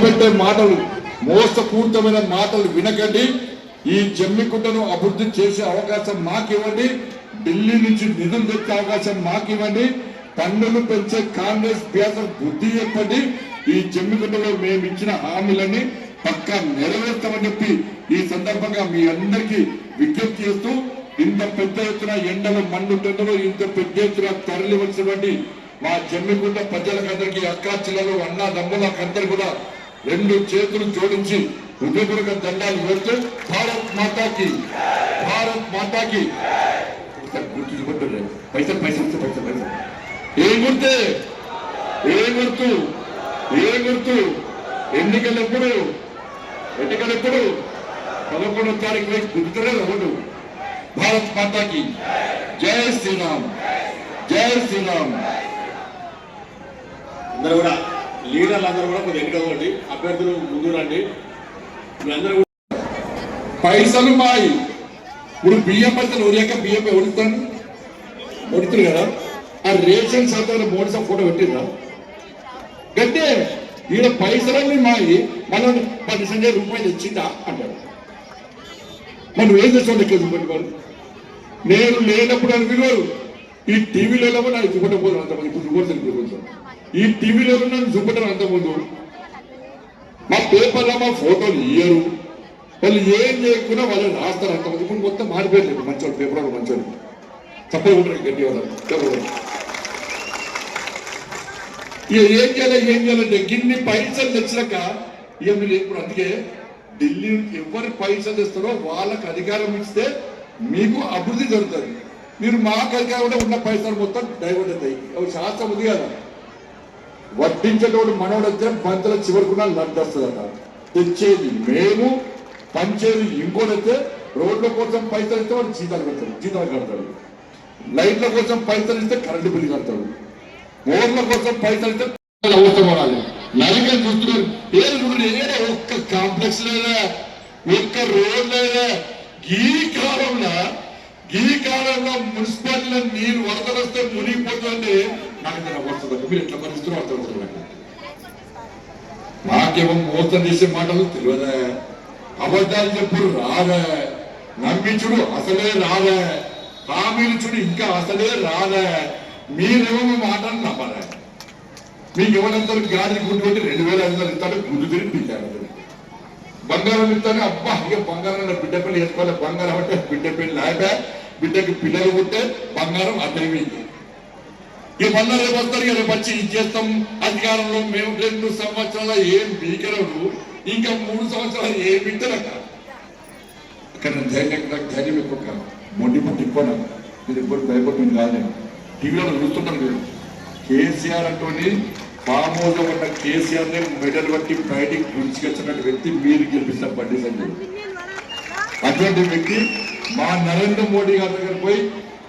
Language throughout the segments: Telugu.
పెట్టే మాటలు, మోసపూరితమైన మాటలు వినకండి. ఈ జమ్మికుంటను అభివృద్ధి చేసే అవకాశం మాకు ఇవ్వండి. ఢిల్లీ నుంచి నిధులు తెచ్చే అవకాశం మాకు ఇవ్వండి. పన్నులు పెంచే కాంగ్రెస్ బీఆర్ఎస్ బుద్ధి చెప్పండి. ఈ జమ్మికుంటలో మేము ఇచ్చిన హామీలన్నీ పక్కా నెరవేర్తామని చెప్పి ఈ సందర్భంగా మీ అందరికీ విజ్ఞప్తి చేస్తూ, ఇంత పెద్ద ఎత్తున ఎండలు మండుటెండలు ఇంత పెద్ద ఎత్తున తరలి వచ్చినటువంటి మా జమ్మికుంట ప్రజలకందరికీ, అక్కా చెల్లెలు, అన్న దమ్ములకందరూ కూడా రెండు చేతులు జోడించి హృదయపూర్వక దండాలు వేస్తూ భారత్ మాతాకి, భారత్ మాతాకి. పైసలు పైసలు పైసలు పైసలు ఏ గుర్తే, ఏ గుర్తు, ఏ గుర్తు. ఎన్నికలు ఎప్పుడు 11వ తారీఖు వైపు గుర్తులేదు ఒకటి. భారత్ మాతాకి జై శ్రీరామ్, జై శ్రీరామ్. అందరూ కూడా లీడర్లు అందరూ కూడా కొద్దిగా ఎన్నికవ్వండి, అభ్యర్థులు ముందు రండి. మీ అందరూ పైసలు మాయి. ఇప్పుడు బియ్యం పైసలు ఉరియాక బియ్యం ఓడిస్తాను ఓడుతుంది కదా. ఆ రేషన్ శాతంలో మోడీ సార్ ఫోటో పెట్టిందా గట్టే. ఈయన పైసలన్నీ మాయి, మనం 10 రూపాయలు తెచ్చిందా అంటారు. మనం ఏం చేస్తాం లెక్క చూపెట్టుకోవాలి. నేను లేనప్పుడు అని విలువరు. ఈ టీవీలో నాకు చూపెట్టకపోదు అంతమంది. ఇప్పుడు చూపెడతాను. ఈ టీవీలో నన్ను చూపెట్టరు అంతకుముందు. మా పేపర్లో మా ఫోటోలు ఇయ్యరు. వాళ్ళు ఏం చేయకుండా వాళ్ళు రాస్తారు అంతమంది. ఇప్పుడు మొత్తం మారిపోయలేదు. మంచోడు పేపర్లో మంచోడు తప్పకుండా గట్టి వాళ్ళు. ఇక ఏం చేయాలంటే గిన్ని పైసలు తెచ్చినాక ఇక మీరు ఇప్పుడు అందుకే ఢిల్లీ ఎవరు పైసలు తెస్తారో వాళ్ళకి అధికారం ఇస్తే మీకు అభివృద్ధి జరుగుతుంది. మీరు మాకు అధికారం కూడా ఉన్న పైసలు మొత్తం డైవర్ట్ అవుతాయి. అవి శాస్త్రం ఉంది కదా. వడ్డించేటోడు మనోడు వస్తే బంతుల చివరికున్న లడ్డు వస్తుందట. తెచ్చేది మేము, పంచేది ఇంకోటైతే. రోడ్ల కోసం పైసలు ఇస్తే వాడు జీతాలు కడతాడు. లైట్ల కోసం పైసలు ఇస్తే కరెంటు బిల్లు కడతాడు. ఓట్ల కోసం పైసలు ఇస్తే అవసరం పడాలి. నలుగురు చూస్తున్నారు. ఏదో ఒక్క కాంప్లెక్స్ లేదా, ఒక్క రోడ్ లేదా. ఈ కాలంలో మున్సిపాలిటీలో నీరు వరదలు వస్తే మునిగిపోతుందంటే నాకు వస్తుంది. మీరు ఎట్లా పరిస్థితులు అర్థమవుతుంది. నాకేమో మోసం చేసే మాటలు తెలియదా. అబద్ధాలు చెప్పుడు రాలే, నమ్మించుడు అసలే రాలే, హామీలు చూడు ఇంకా అసలే రాలే. మీరేమో మీ మాటలు నమ్మాలి. మీకు ఎవరంతా గాడి గుంటు 2500 ఇస్తాడు. గుండు తిరిగి పీకారు. బంగారం ఇస్తాను. అబ్బా ఇక బంగారం బిడ్డ పెళ్లి వేసుకోవాలి. బంగారం అంటే బిడ్డ పెళ్లి లాగా, బిడ్డకి పిల్లలు ఉంటే బంగారం అర్థమైంది. ఇక మళ్ళా రేపు వస్తారు. ఇక రేపు వచ్చి ఇది చేస్తాం అధికారంలో మేము 2 సంవత్సరాల ఏం బీకరవు, ఇంకా 3 సంవత్సరాలు ఏం బిడ్డలక. అక్కడ ధైర్యం ఎక్కువ, మొండి మొండి ఎక్కువ. మీరు ఎప్పుడు భయపడుతుంది కాదు. టీవీలో చూస్తుంటారు మీరు. కేసీఆర్ అంటూని ఫామ్ హౌస్ ఉన్న కేసీఆర్ ని మెడల్ బట్టి బయటికి గుంచుకొచ్చినటువంటి వ్యక్తి మీరు గెలిపిస్తారు బండి సంజయ్. అటువంటి వ్యక్తి మా నరేంద్ర మోడీ గారి దగ్గర పోయి,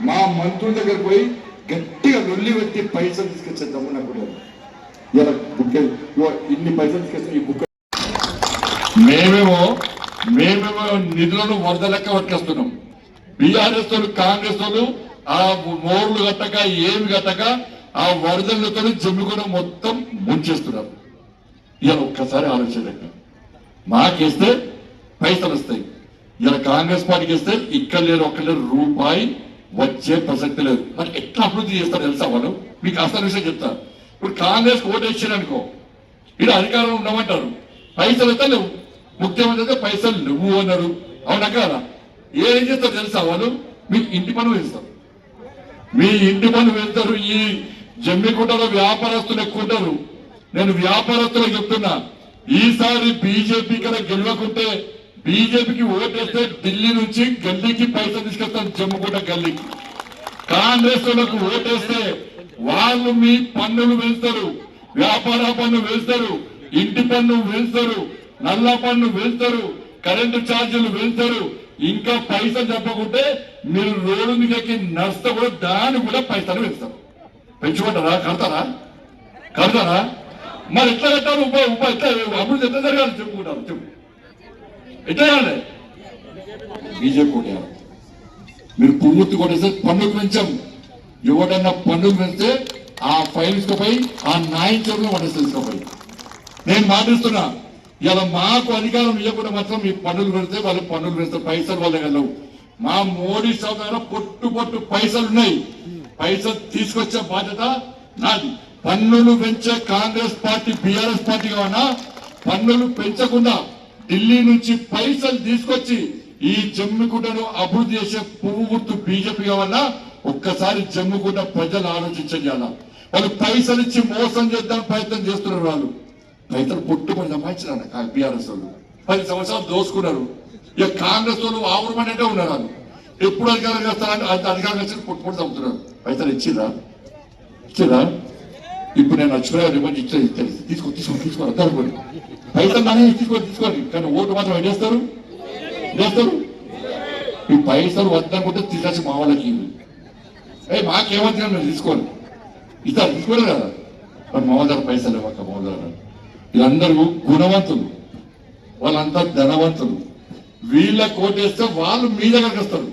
మా మంత్రుల దగ్గర పోయి గట్టిగా లొల్లి పెట్టి పైసలు తీసుకొచ్చేద్దాము. నాకు ఇలా బుక్ ఇన్ని పైసలు తీసుకొచ్చి ఈ బుక్ మేమేమో నిధులను వరద లెక్క పట్టుకొస్తున్నాం. బీఆర్ఎస్ వాళ్ళు, కాంగ్రెస్ వాళ్ళు ఆ మోర్లు కట్టక ఏమి కట్టక ఆ వరదలతో జమ్మికుండా మొత్తం ముంచేస్తున్నారు. ఇలా ఒక్కసారి ఆలోచించలేక మాకేస్తే పైసలు వస్తాయి. ఇలా కాంగ్రెస్ పార్టీకి ఇస్తే ఇక్కడ లేరు, ఒక్క లేరు రూపాయి వచ్చే ప్రసక్తి లేదు. మరి ఎట్లా అభివృద్ధి చేస్తారు తెలుసా వాళ్ళు? మీకు అసలు విషయం చెప్తా. ఇప్పుడు కాంగ్రెస్ ఓటు వేసారనుకో, ఇలా అధికారంలో ఉండమంటారు, పైసలు అయితే లేవు. ముఖ్యమంత్రి అయితే పైసలు నువ్వు అన్నారు. అవునా కదా? ఏం చేస్తారు తెలుసా వాళ్ళు? మీకు ఇంటి పనులు వేస్తారు. మీ ఇంటి పనులు వెళ్తారు. ఈ జమ్మికుంటలో వ్యాపారస్తులు ఎక్కువ ఉంటారు. నేను వ్యాపారస్తులకు చెప్తున్నా, ఈసారి బీజేపీ కన్నా గెలవకుంటే, బీజేపీకి ఓటేస్తే ఢిల్లీ నుంచి గల్లీకి పైసలు తీసుకొస్తాను. జమ్మికుంట గల్లీకి కాంగ్రెస్ వాళ్ళకు ఓటేస్తే వాళ్ళు మీ పన్నులు వేస్తారు, వ్యాపార పన్ను వేస్తారు, ఇంటి పన్ను వేస్తారు, నల్ల పన్ను వేస్తారు, కరెంటు ఛార్జీలు వేస్తారు. ఇంకా పైసలు చెప్పకుంటే మీరు రోడ్డు మీదకి నష్టం కూడా దాన్ని కూడా పైసలు వేస్తారు. పెంచుకుంటారా? కడతారా? మరి ఎట్లా కట్టాలి? ఎట్లా అభివృద్ధి ఎట్లా జరగాలి చెప్పుకుంటారు? చెప్పు ఎట్లా చేయాలి? బీజేపీ కొట్టారు. మీరు పువ్వుతు కొట్టేస్తే పన్నులు పెంచాం. ఎవడన్నా పన్నులు పెంచితే ఆ ఫైల్ తీసుకుపోయి ఆ నాయకులను పట్టేసి తీసుకుపోయి నేను మాటిస్తున్నా, ఇలా మాకు అధికారం ఇవ్వకుండా మాత్రం మీ పన్నులు పెడితే వాళ్ళు పన్నులు పెడితే పైసలు వాళ్ళ దగ్గర లేవు. మా మోడీ షాప్ దగ్గర పొట్టు పైసలు ఉన్నాయి. పైసలు తీసుకొచ్చే బాధ్యత నాది. పన్నులు పెంచే కాంగ్రెస్ పార్టీ బీఆర్ఎస్ పార్టీ కావన్నా పన్నులు పెంచకుండా ఢిల్లీ నుంచి పైసలు తీసుకొచ్చి ఈ జమ్మిగుంటను అభివృద్ధి చేసే పువ్వు గుర్తు బీజేపీ కావన్నా ఒక్కసారి జమ్మిగుంట ప్రజలు ఆలోచించాల. వాళ్ళు పైసలు ఇచ్చి మోసం చేద్దాం ప్రయత్నం చేస్తున్నారు. వాళ్ళు పైసలు పొట్టుకొని సంపాదించారు. బీఆర్ఎస్ వాళ్ళు 10 సంవత్సరాలు దోసుకున్నారు. ఇక కాంగ్రెస్ వాళ్ళు ఆవురమనేటే ఉన్నారు. వాళ్ళు ఎప్పుడు అధికారం చేస్తారంటే అంత అధికారం వచ్చి పొట్టు చంపుతున్నారు. పైసలు ఇచ్చిరా? ఇప్పుడు నేను నచ్చిపోయా తీసుకో అర్థం పైసలు నానే తీసుకోండి. కానీ ఓటు మాత్రం ఏం చేస్తారు? ఈ పైసలు వద్దనుకుంటే తీసుకొచ్చి మా వాళ్ళకి మాకేమవుతుంది మేము తీసుకోండి ఇస్తారు. తీసుకోలేదు కదా మరి మా దగ్గర పైసలు ఇవ్వక మా దగ్గర. వీళ్ళందరూ గుణవంతులు, వాళ్ళంతా ధనవంతులు. వీళ్ళ కోటేస్తే వాళ్ళు మీ దగ్గరికి వస్తారు.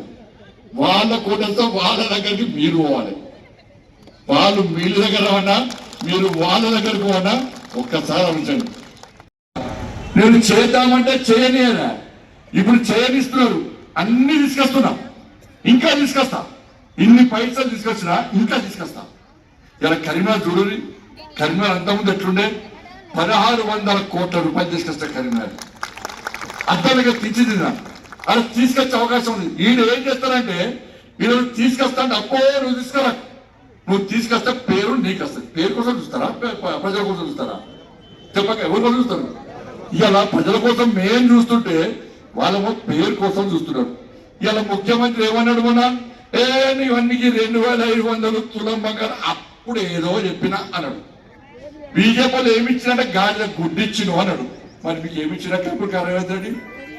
వాళ్ళ కోటేస్తే వాళ్ళ దగ్గరికి మీరు పోవాలి. వాళ్ళు మీ దగ్గర ఉన్నా మీరు వాళ్ళ దగ్గరకు పోనా ఒక్కసారి ఆలోచించండి. నేను చేద్దామంటే చేయనియరా? ఇప్పుడు చేయనిస్తున్నారు. అన్ని తీసుకొస్తున్నా, ఇంకా తీసుకొస్తా. ఇన్ని పైసలు తీసుకొచ్చినా ఇంకా తీసుకొస్తా. ఇలా కరీంనగర్ చూడండి. కరీంనగర్ అంతకుముందు ఎట్లుండే 1600 కోట్ల రూపాయలు తీసుకొస్తా. కరీంనగర్ అర్థంగా తీర్చిదిద్దా. అలా తీసుకొచ్చే అవకాశం ఉంది. వీళ్ళు ఏం చేస్తారంటే వీళ్ళు తీసుకొస్తా అంటే అప్పో నువ్వు తీసుకురా, నువ్వు తీసుకొస్తే పేరు నీకు వస్తుంది. పేరు కోసం చూస్తారా? ప్రజల కోసం చూస్తారా? చెప్పక ఎవరి కోసం చూస్తారు? ఇలా ప్రజల కోసం మేం చూస్తుంటే వాళ్ళేమో పేరు కోసం చూస్తున్నారు. ఇలా ముఖ్యమంత్రి ఏమన్నాడు మొన్న? నీవన్నీకి 2500 తులం బంగారం అప్పుడు ఏదో చెప్పినా అన్నాడు. బీజేపీలో ఏమిచ్చినట్టే గాడిద గుడ్డిచ్చిను అన్నాడు. మరి మీకు ఏమిచ్చినట్టు ఇప్పుడు కరవేదండి?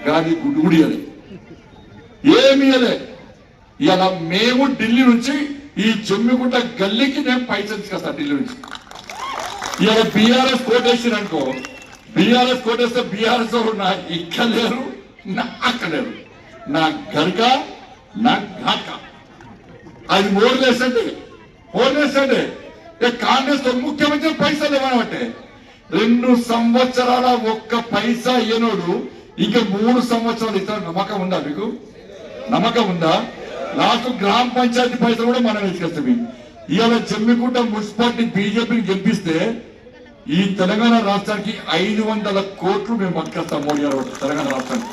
గాడి గుడ్డు గుడి అని ఏమి ఇయ్యలే. ఇలా మేము ఢిల్లీ నుంచి ఈ జమ్మిగుంట గల్లీకి నేను పైసలు తీసుకొస్తా. ఢిల్లీ నుంచి ఇలా బీఆర్ఎస్ కోటేషన్ అనుకో, బీఆర్ఎస్ కోటేస్తే బీఆర్ఎస్ నా ఇక్కడ లేరు, నా అక్కడ లేరు, నా గర్గ నా ఘాక. అది ఓడలేసండి కాంగ్రెస్ తో ముఖ్యమంత్రి పైసలు ఇవ్వనబట్టే 2 సంవత్సరాల ఒక్క పైసా ఇయ్యనోడు ఇంకా 3 సంవత్సరాలు ఇతర నమ్మకం ఉందా? మీకు నమ్మకం ఉందా? లాస్ట్ గ్రామ పంచాయతీ పైసలు కూడా మనం తీసుకొస్తాం. ఇవాళ జమ్మిగుంట మున్సిపాలిటీ బీజేపీని గెలిపిస్తే ఈ తెలంగాణ రాష్ట్రానికి 500 కోట్లు మేము పట్టుకొస్తాం. మోడీ గారు తెలంగాణ రాష్ట్రానికి.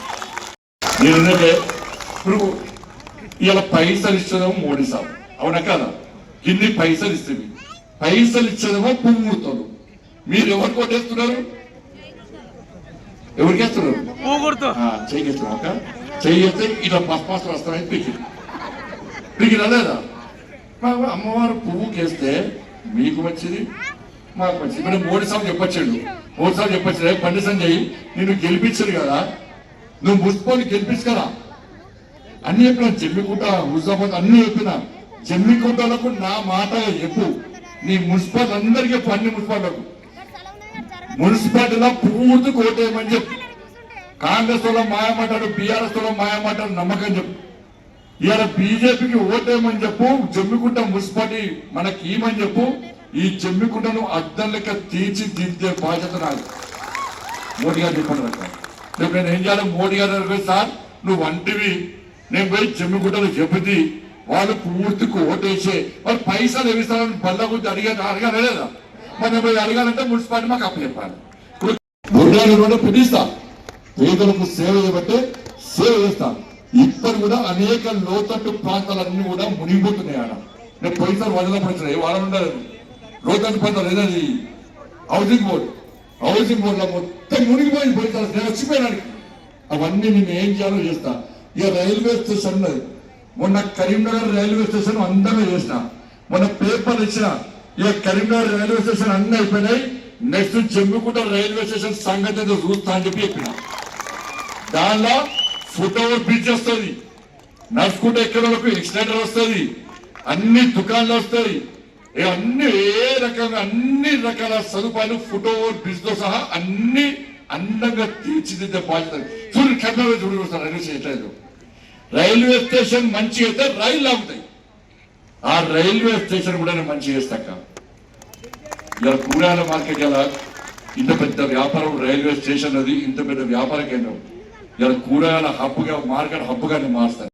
నేనంటే ఇప్పుడు ఇవాళ పైసలు ఇచ్చేదేమో మోడీ సాబ్, అవునా కదా? ఇన్ని పైసలు ఇస్తుంది. పైసలు ఇచ్చేదేమో పువ్వుతారు. మీరు ఎవరు కొట్టేస్తున్నారు? ఎవరికేస్తున్నారు? చెయ్యేస్తున్నాం. చెయ్యేస్తే ఇలా పసుపాసు వస్తామని పీకి రాలేదా? అమ్మవారు పువ్వుకేస్తే మీకు మంచిది, మాకు మంచిది. ఇప్పుడు మోడీ సాబ్ చెప్పొచ్చాడు. బండి సంజయ్ నిన్ను గెలిపించరు కదా, నువ్వు మున్సిపాలిటీ గెలిపించు కదా అన్ని చెప్పినా. జమ్మిగుంట హుజాబాద్ అన్ని చెప్పినా. జమ్మిగుంటలకు నా మాట చెప్పు. నీ మున్సిపాలిటీ అందరికీ చెప్పు. అన్ని మున్సిపాలిటీలో పూర్తి కోటేయమని చెప్పు. కాంగ్రెస్ లో మాయమాటాడు, బీఆర్ఎస్ లో మాయమాటాడు, నమ్మకం చెప్పు. ఇవాళ బీజేపీకి ఓటేయమని చెప్పు. జమ్మిగుంట మున్సిపాలిటీ మనకి ఇవ్వమని చెప్పు. ఈ జమ్మిగుంటను అద్దం లెక్క తీర్చిదిద్దే బాధ్యత నాది. మోడీ గారు చెప్పండి. రేపు నేను ఏం చేయాలి? మోడీ గారు సార్ నువ్వు వంటివి నేను పోయి జమ్మిగుంటలో చెబుతీ వాళ్ళు పూర్తికి ఓటేసే వాళ్ళు పైసలు ఏమిస్తారని బల్ల గురించి అడగానే లేదా? మరి పోయి అడగాలంటే మున్సిపాలిటీ మాకు అప్పు చెప్పాలి. ఇప్పుడు పిలుస్తా, పేదలకు సేవ చేయబట్టే సేవ చేస్తా. ఇప్పుడు కూడా అనేక లోతట్టు ప్రాంతాలన్నీ కూడా మునిగిపోతున్నాయి. ఆడ నేను పైసలు వదలపడుతున్నాయి. వాళ్ళ ఉండాలి లోతట్టు ప్రాంతాలు ఏదది హౌసింగ్ బోర్డులో మొత్తం మునిగిపోయింది. పైసలు నేను వచ్చిపోయినానికి అవన్నీ నేను ఏం చేయాలో చేస్తా. ఇక రైల్వే స్టేషన్ ఉన్నది. మొన్న కరీంనగర్ రైల్వే స్టేషన్ అందరూ చేసిన, మొన్న పేపర్లు ఇచ్చిన. ఇక కరీంనగర్ రైల్వే స్టేషన్ అన్ని అయిపోయినాయి. నెక్స్ట్ జమ్మిగుంట రైల్వే స్టేషన్ సంగతి ఏదో చూస్తా అని చెప్పిన. దానిలో ఫుట్ ఓవర్ బ్రిడ్జ్ వస్తుంది, నడుచుకుంటే ఎక్కడ వరకు ఎక్స్టెండర్ వస్తుంది, అన్ని దుకాణాలు వస్తాయి. అన్ని అన్ని రకాల సదుపాయాలు ఫుట్ ఓవర్ బ్రిడ్జ్ తో సహా అన్ని అందంగా తీర్చిదిద్దే బాధ్యత. చూడు కర్ణాటక చూడు రైల్వే స్టేషన్ మంచి అయితే రైలు ఆగుతాయి. ఆ రైల్వే స్టేషన్ కూడా నేను మంచి చేస్తాక. ఇలా కూరగాయల మార్కెట్ ఎలా ఇంత పెద్ద వ్యాపారం రైల్వే స్టేషన్ అది ఇంత పెద్ద వ్యాపార కేంద్రం ఇలా కూరగాయల హబ్బుగా మార్కెట్ హబ్బుగా మారుస్తాను.